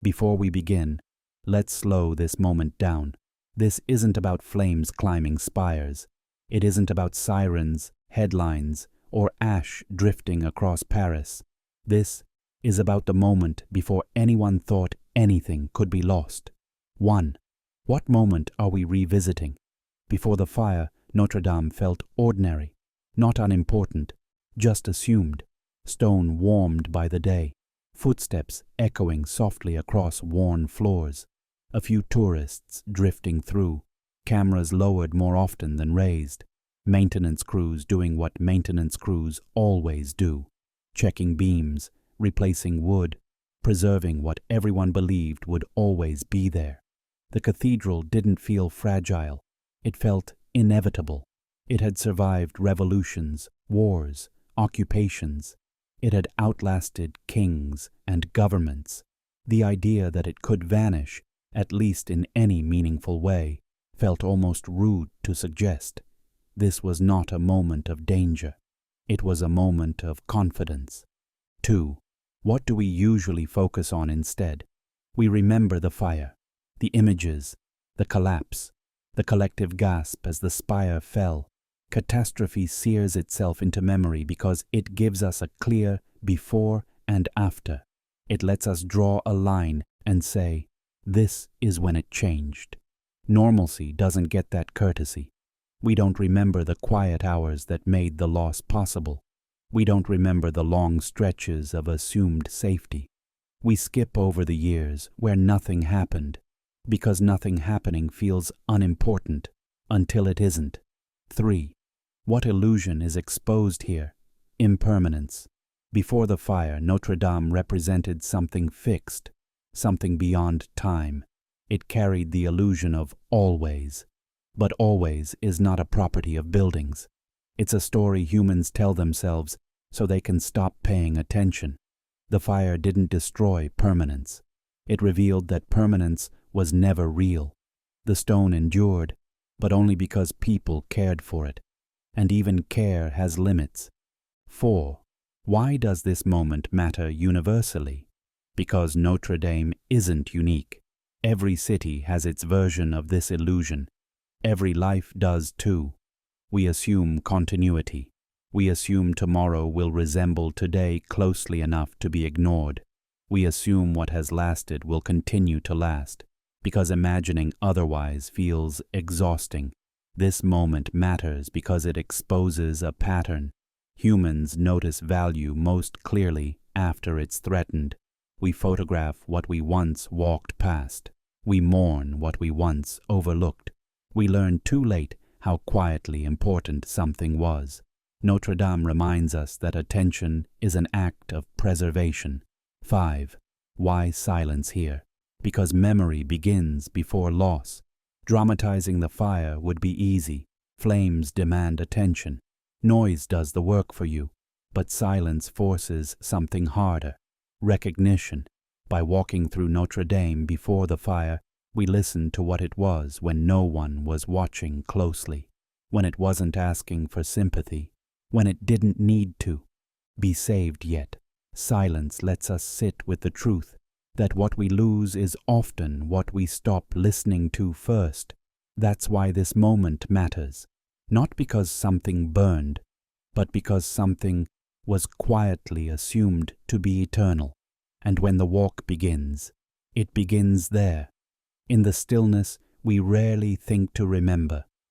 Before we begin, let's slow this moment down. This isn't about flames climbing spires. It isn't about sirens, headlines, or ash drifting across Paris. This is about the moment before anyone thought anything could be lost. 1. What moment are we revisiting? Before the fire, Notre Dame felt ordinary, not unimportant, just assumed. Stone warmed by the day, footsteps echoing softly across worn floors, a few tourists drifting through, cameras lowered more often than raised, maintenance crews doing what maintenance crews always do, checking beams, replacing wood, preserving what everyone believed would always be there. The cathedral didn't feel fragile. It felt inevitable. It had survived revolutions, wars, occupations. It had outlasted kings and governments. The idea that it could vanish, at least in any meaningful way, felt almost rude to suggest. This was not a moment of danger. It was a moment of confidence. 2. What do we usually focus on instead? We remember the fire, the images, the collapse, the collective gasp as the spire fell. Catastrophe sears itself into memory because it gives us a clear before and after. It lets us draw a line and say, this is when it changed. Normalcy doesn't get that courtesy. We don't remember the quiet hours that made the loss possible. We don't remember the long stretches of assumed safety. We skip over the years where nothing happened, because nothing happening feels unimportant until it isn't. 3. What illusion is exposed here? Impermanence. Before the fire, Notre Dame represented something fixed, something beyond time. It carried the illusion of always. But always is not a property of buildings. It's a story humans tell themselves so they can stop paying attention. The fire didn't destroy permanence. It revealed that permanence was never real. The stone endured, but only because people cared for it. And even care has limits. 4. Why does this moment matter universally? Because Notre Dame isn't unique. Every city has its version of this illusion. Every life does too. We assume continuity. We assume tomorrow will resemble today closely enough to be ignored. We assume what has lasted will continue to last, because imagining otherwise feels exhausting. This moment matters because it exposes a pattern. Humans notice value most clearly after it's threatened. We photograph what we once walked past. We mourn what we once overlooked. We learn too late how quietly important something was. Notre Dame reminds us that attention is an act of preservation. 5. Why silence here? Because memory begins before loss. Dramatizing the fire would be easy. Flames demand attention. Noise does the work for you. But silence forces something harder. Recognition. By walking through Notre Dame before the fire, we listened to what it was when no one was watching closely, when it wasn't asking for sympathy, when it didn't need to be saved yet. Silence lets us sit with the truth that what we lose is often what we stop listening to first. That's why this moment matters, not because something burned, but because something was quietly assumed to be eternal. And when the walk begins, it begins there. In the stillness we rarely think to remember.